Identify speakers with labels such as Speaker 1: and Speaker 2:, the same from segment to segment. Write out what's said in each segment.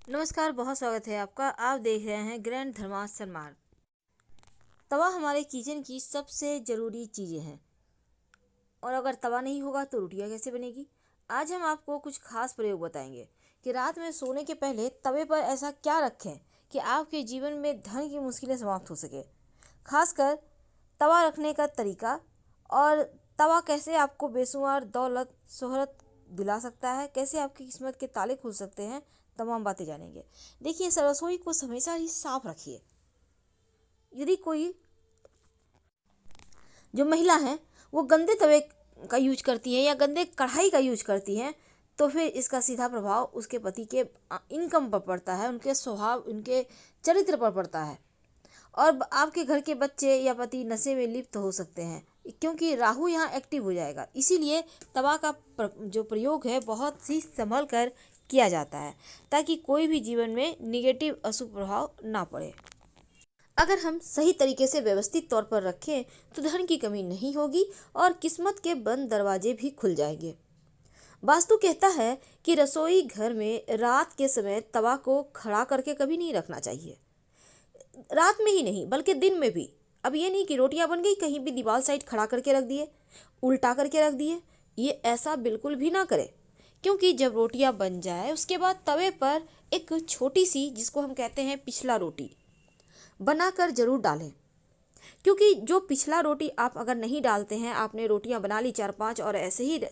Speaker 1: नमस्कार, बहुत स्वागत है आपका। आप देख रहे हैं ग्रैंड धर्मास्त्र मार्ग। तवा हमारे किचन की सबसे ज़रूरी चीज़ें हैं और अगर तवा नहीं होगा तो रोटियां कैसे बनेगी। आज हम आपको कुछ खास प्रयोग बताएंगे कि रात में सोने के पहले तवे पर ऐसा क्या रखें कि आपके जीवन में धन की मुश्किलें समाप्त हो सके। खासकर तवा रखने का तरीका और तवा कैसे आपको बेशुमार दौलत शोहरत दिला सकता है, कैसे आपकी किस्मत के ताले खुल सकते हैं, तमाम बातें जानेंगे। देखिए, रसोई को हमेशा ही साफ रखिए। यदि कोई जो महिला है वो गंदे तवे का यूज करती है या गंदे कढ़ाई का यूज करती हैं, तो फिर इसका सीधा प्रभाव उसके पति के इनकम पर पड़ता है, उनके स्वभाव, उनके चरित्र पर पड़ता है और आपके घर के बच्चे या पति नशे में लिप्त हो सकते हैं, क्योंकि राहु यहाँ एक्टिव हो जाएगा। इसीलिए तवा का जो प्रयोग है बहुत ही संभल कर किया जाता है ताकि कोई भी जीवन में निगेटिव अशुभ प्रभाव ना पड़े। अगर हम सही तरीके से व्यवस्थित तौर पर रखें तो धन की कमी नहीं होगी और किस्मत के बंद दरवाजे भी खुल जाएंगे। वास्तु कहता है कि रसोई घर में रात के समय तवा को खड़ा करके कभी नहीं रखना चाहिए। रात में ही नहीं बल्कि दिन में भी। अब ये नहीं कि रोटियां बन गई कहीं भी दीवार साइड खड़ा करके रख दिए, उल्टा करके रख दिए। ये ऐसा बिल्कुल भी ना करें, क्योंकि जब रोटियां बन जाए उसके बाद तवे पर एक छोटी सी, जिसको हम कहते हैं पिछला रोटी, बनाकर जरूर डालें। क्योंकि जो पिछला रोटी आप अगर नहीं डालते हैं, आपने रोटियां बना ली 4-5 और ऐसे ही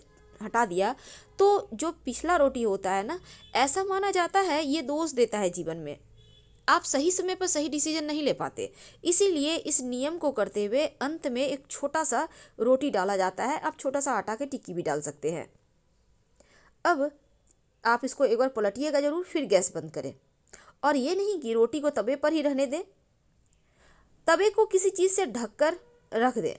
Speaker 1: हटा दिया, तो जो पिछला रोटी होता है ना, ऐसा माना जाता है ये दोष देता है जीवन में। आप सही समय पर सही डिसीजन नहीं ले पाते। इसीलिए इस नियम को करते हुए अंत में एक छोटा सा रोटी डाला जाता है। आप छोटा सा आटा की टिक्की भी डाल सकते हैं। अब आप इसको एक बार पलटिएगा जरूर, फिर गैस बंद करें। और ये नहीं कि रोटी को तवे पर ही रहने दें, तवे को किसी चीज़ से ढककर रख दें,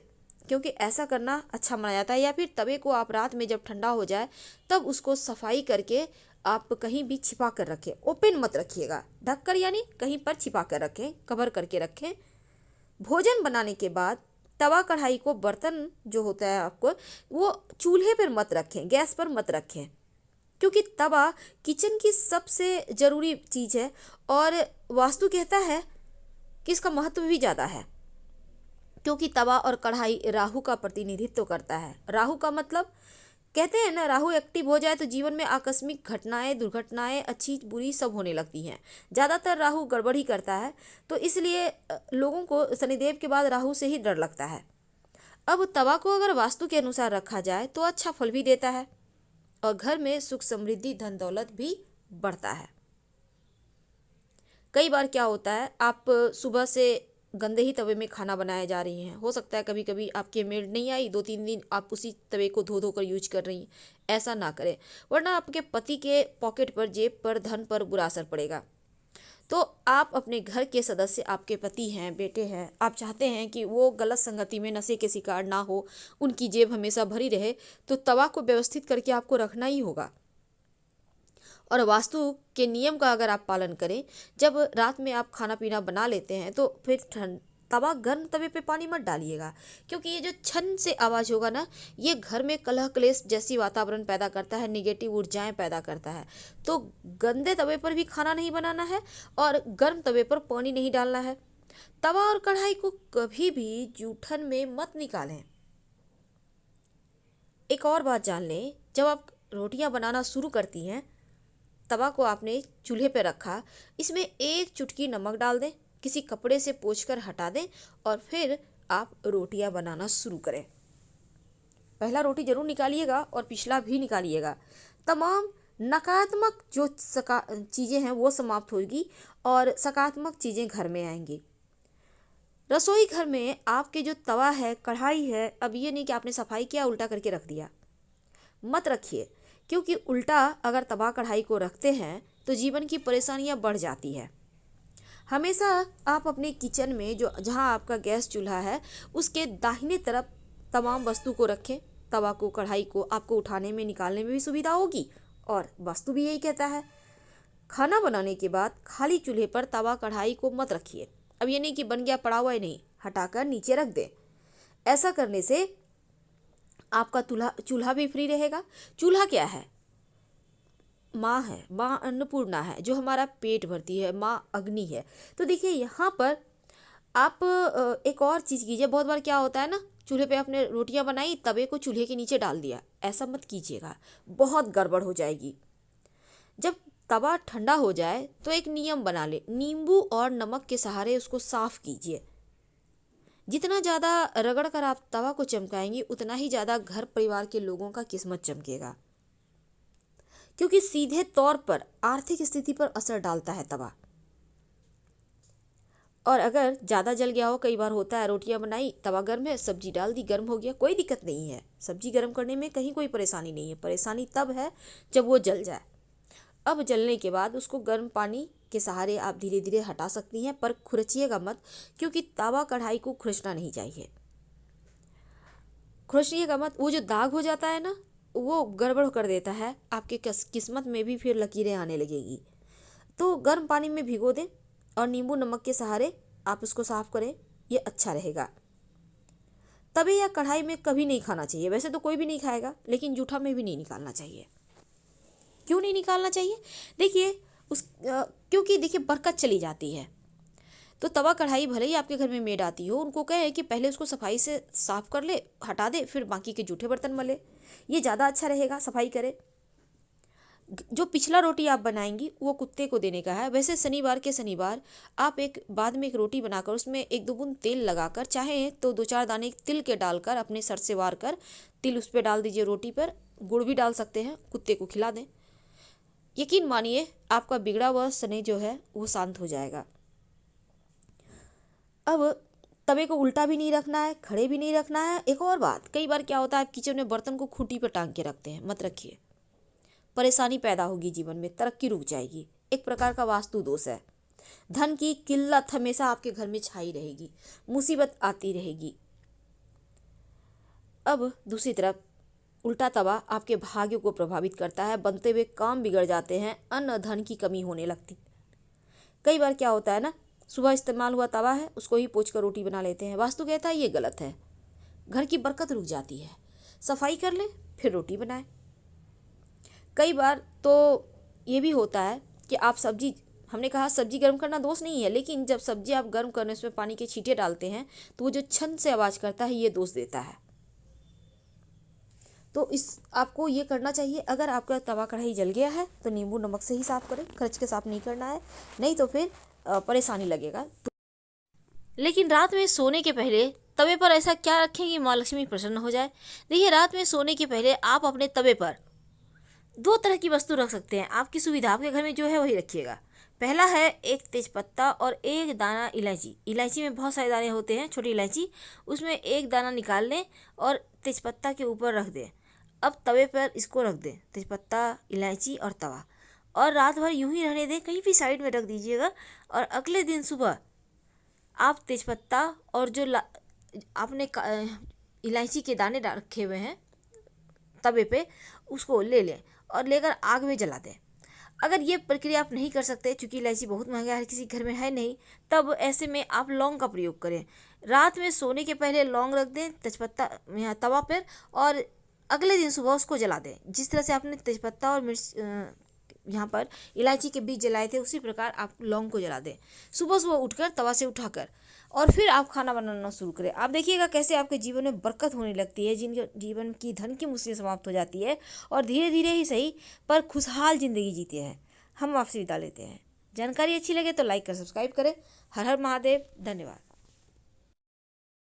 Speaker 1: क्योंकि ऐसा करना अच्छा माना जाता है। या फिर तवे को आप रात में जब ठंडा हो जाए तब उसको सफाई करके आप कहीं भी छिपा कर रखें। ओपन मत रखिएगा, ढककर यानी कहीं पर छिपा कर रखें, कवर करके रखें। भोजन बनाने के बाद तवा कढ़ाई को, बर्तन जो होता है आपको, वो चूल्हे पर मत रखें, गैस पर मत रखें, क्योंकि तवा किचन की सबसे ज़रूरी चीज़ है और वास्तु कहता है कि इसका महत्व भी ज़्यादा है, क्योंकि तवा और कढ़ाई राहु का प्रतिनिधित्व करता है। राहु का मतलब, कहते हैं ना, राहु एक्टिव हो जाए तो जीवन में आकस्मिक घटनाएं, दुर्घटनाएं, अच्छी बुरी सब होने लगती हैं। ज़्यादातर राहु गड़बड़ ही करता है, तो इसलिए लोगों को शनिदेव के बाद राहु से ही डर लगता है। अब तवा को अगर वास्तु के अनुसार रखा जाए तो अच्छा फल भी देता है और घर में सुख समृद्धि धन दौलत भी बढ़ता है। कई बार क्या होता है, आप सुबह से गंदे ही तवे में खाना बनाए जा रही हैं। हो सकता है कभी कभी आपके मेड नहीं आई, 2-3 दिन आप उसी तवे को धो धो कर यूज कर रही हैं। ऐसा ना करें, वरना आपके पति के पॉकेट पर, जेब पर, धन पर बुरा असर पड़ेगा। तो आप अपने घर के सदस्य, आपके पति हैं, बेटे हैं, आप चाहते हैं कि वो गलत संगति में, नशे के शिकार ना हो, उनकी जेब हमेशा भरी रहे, तो तवा को व्यवस्थित करके आपको रखना ही होगा। और वास्तु के नियम का अगर आप पालन करें, जब रात में आप खाना पीना बना लेते हैं तो फिर तवा, गर्म तवे पे पानी मत डालिएगा, क्योंकि ये जो छन से आवाज़ होगा ना, ये घर में कलह क्लेश जैसी वातावरण पैदा करता है, निगेटिव ऊर्जाएं पैदा करता है। तो गंदे तवे पर भी खाना नहीं बनाना है और गर्म तवे पर पानी नहीं डालना है। तवा और कढ़ाई को कभी भी जूठन में मत निकालें। एक और बात जान लें, जब आप रोटियां बनाना शुरू करती हैं, तवा को आपने चूल्हे पर रखा, इसमें 1 चुटकी नमक डाल दें, किसी कपड़े से पोंछकर हटा दें और फिर आप रोटियां बनाना शुरू करें। पहला रोटी जरूर निकालिएगा और पिछला भी निकालिएगा। तमाम नकारात्मक जो चीज़ें हैं वो समाप्त होगी और सकारात्मक चीज़ें घर में आएंगी। रसोई घर में आपके जो तवा है, कढ़ाई है, अब ये नहीं कि आपने सफाई किया उल्टा करके रख दिया, मत रखिए, क्योंकि उल्टा अगर तवा कढ़ाई को रखते हैं तो जीवन की परेशानियां बढ़ जाती है। हमेशा आप अपने किचन में, जो जहां आपका गैस चूल्हा है, उसके दाहिने तरफ तमाम वस्तु को रखें। तवा को, कढ़ाई को आपको उठाने में, निकालने में भी सुविधा होगी और वास्तु भी यही कहता है। खाना बनाने के बाद खाली चूल्हे पर तवा कढ़ाई को मत रखिए। अब ये नहीं कि बन गया पड़ा हुआ ही नहीं, हटाकर नीचे रख दें। ऐसा करने से आपका चूल्हा भी फ्री रहेगा। चूल्हा क्या है? माँ है, माँ अन्नपूर्णा है, जो हमारा पेट भरती है, माँ अग्नि है। तो देखिए यहाँ पर आप एक और चीज़ कीजिए। बहुत बार क्या होता है ना, चूल्हे पे आपने रोटियां बनाई, तवे को चूल्हे के नीचे डाल दिया, ऐसा मत कीजिएगा, बहुत गड़बड़ हो जाएगी। जब तवा ठंडा हो जाए तो एक नियम बना ले, नींबू और नमक के सहारे उसको साफ कीजिए। जितना ज़्यादा रगड़ कर आप तवा को चमकाएंगी, उतना ही ज़्यादा घर परिवार के लोगों का किस्मत चमकेगा, क्योंकि सीधे तौर पर आर्थिक स्थिति पर असर डालता है तवा। और अगर ज़्यादा जल गया हो, कई बार होता है, रोटियां बनाई, तवा गर्म है, सब्जी डाल दी, गर्म हो गया, कोई दिक्कत नहीं है। सब्जी गर्म करने में कहीं कोई परेशानी नहीं है, परेशानी तब है जब वो जल जाए। अब जलने के बाद उसको गर्म पानी के सहारे आप धीरे धीरे हटा सकती हैं, पर खुरचिएगा मत, क्योंकि तवा कढ़ाई को खुरचना नहीं चाहिए। खुरचिएगा मत, वो जो दाग हो जाता है ना, वो गड़बड़ कर देता है, आपके किस्मत में भी फिर लकीरें आने लगेगी। तो गर्म पानी में भिगो दें और नींबू नमक के सहारे आप उसको साफ करें, ये अच्छा रहेगा। तवे या कढ़ाई में कभी नहीं खाना चाहिए, वैसे तो कोई भी नहीं खाएगा, लेकिन जूठा में भी नहीं निकालना चाहिए। क्यों नहीं निकालना चाहिए? देखिए क्योंकि देखिए बरकत चली जाती है। तो तवा कढ़ाई भले ही आपके घर में मेड आती हो, उनको कहे कि पहले उसको सफाई से साफ कर ले, हटा दे, फिर बाकी के जूठे बर्तन मले, ये ज़्यादा अच्छा रहेगा, सफाई करे। जो पिछला रोटी आप बनाएंगी वो कुत्ते को देने का है। वैसे शनिवार के शनिवार आप एक बाद में एक रोटी बनाकर उसमें 1-2 बूंद तेल लगाकर, चाहे तो 2-4 दाने तिल के डालकर अपने सर से वार कर तिल उस पर डाल दीजिए, रोटी पर गुड़ भी डाल सकते हैं, कुत्ते को खिला दें। यकीन मानिए आपका बिगड़ा हुआ शनि जो है वो शांत हो जाएगा। अब तवे को उल्टा भी नहीं रखना है, खड़े भी नहीं रखना है। एक और बात, कई बार क्या होता है, आप किचन में बर्तन को खूंटी पर टांग के रखते हैं, मत रखिए, परेशानी पैदा होगी जीवन में, तरक्की रुक जाएगी। एक प्रकार का वास्तु दोष है। धन की किल्लत हमेशा आपके घर में छाई रहेगी, मुसीबत आती रहेगी। अब दूसरी तरफ उल्टा तवा आपके भाग्य को प्रभावित करता है, बनते हुए काम बिगड़ जाते हैं, अन्न धन की कमी होने लगती। कई बार क्या होता है ना, सुबह इस्तेमाल हुआ तवा है, उसको ही पोंछ कर रोटी बना लेते हैं। वास्तु कहता है ये गलत है, घर की बरकत रुक जाती है। सफाई कर ले फिर रोटी बनाए। कई बार तो ये भी होता है कि आप सब्जी, हमने कहा सब्जी गर्म करना दोष नहीं है, लेकिन जब सब्जी आप गर्म करने उसमें पानी के छींटे डालते हैं तो वो जो छन से आवाज़ करता है, ये दोष देता है। तो इस आपको ये करना चाहिए। अगर आपका तवा कढ़ाई जल गया है तो नींबू नमक से ही साफ़ करें, खर्च के साफ नहीं करना है, नहीं तो फिर परेशानी लगेगा। लेकिन रात में सोने के पहले तवे पर ऐसा क्या रखें कि माँ लक्ष्मी प्रसन्न हो जाए? देखिए, रात में सोने के पहले आप अपने तवे पर 2 तरह की वस्तु रख सकते हैं, आपकी सुविधा, आपके घर में जो है वही रखिएगा। पहला है एक तेजपत्ता और एक दाना इलायची। इलायची में बहुत सारे दाने होते हैं, छोटी इलायची, उसमें एक दाना निकाल लें और तेजपत्ता के ऊपर रख दें। अब तवे पर इसको रख दें, तेजपत्ता, इलायची और तवा, और रात भर यूं ही रहने दें, कहीं भी साइड में रख दीजिएगा। और अगले दिन सुबह आप तेजपत्ता और जो आपने इलायची के दाने रखे हुए हैं तवे पे, उसको ले लें और लेकर आग में जला दें। अगर ये प्रक्रिया आप नहीं कर सकते, चूँकि इलायची बहुत महंगा है, हर किसी घर में है नहीं, तब ऐसे में आप लौंग का प्रयोग करें। रात में सोने के पहले लौंग रख दें तेजपत्ता यहाँ तवा पर, और अगले दिन सुबह उसको जला दें। जिस तरह से आपने तेजपत्ता और मिर्च यहाँ पर इलायची के बीज जलाए थे, उसी प्रकार आप लौंग को जला दें। सुबह सुबह उठकर तवा से उठाकर और फिर आप खाना बनाना शुरू करें। आप देखिएगा कैसे आपके जीवन में बरकत होने लगती है, जिनके जीवन की धन की मुश्किल समाप्त हो जाती है, और धीरे धीरे ही सही पर खुशहाल ज़िंदगी जीते हैं। हम आपसे विदा लेते हैं। जानकारी अच्छी लगे तो लाइक कर सब्सक्राइब करें। हर हर महादेव। धन्यवाद।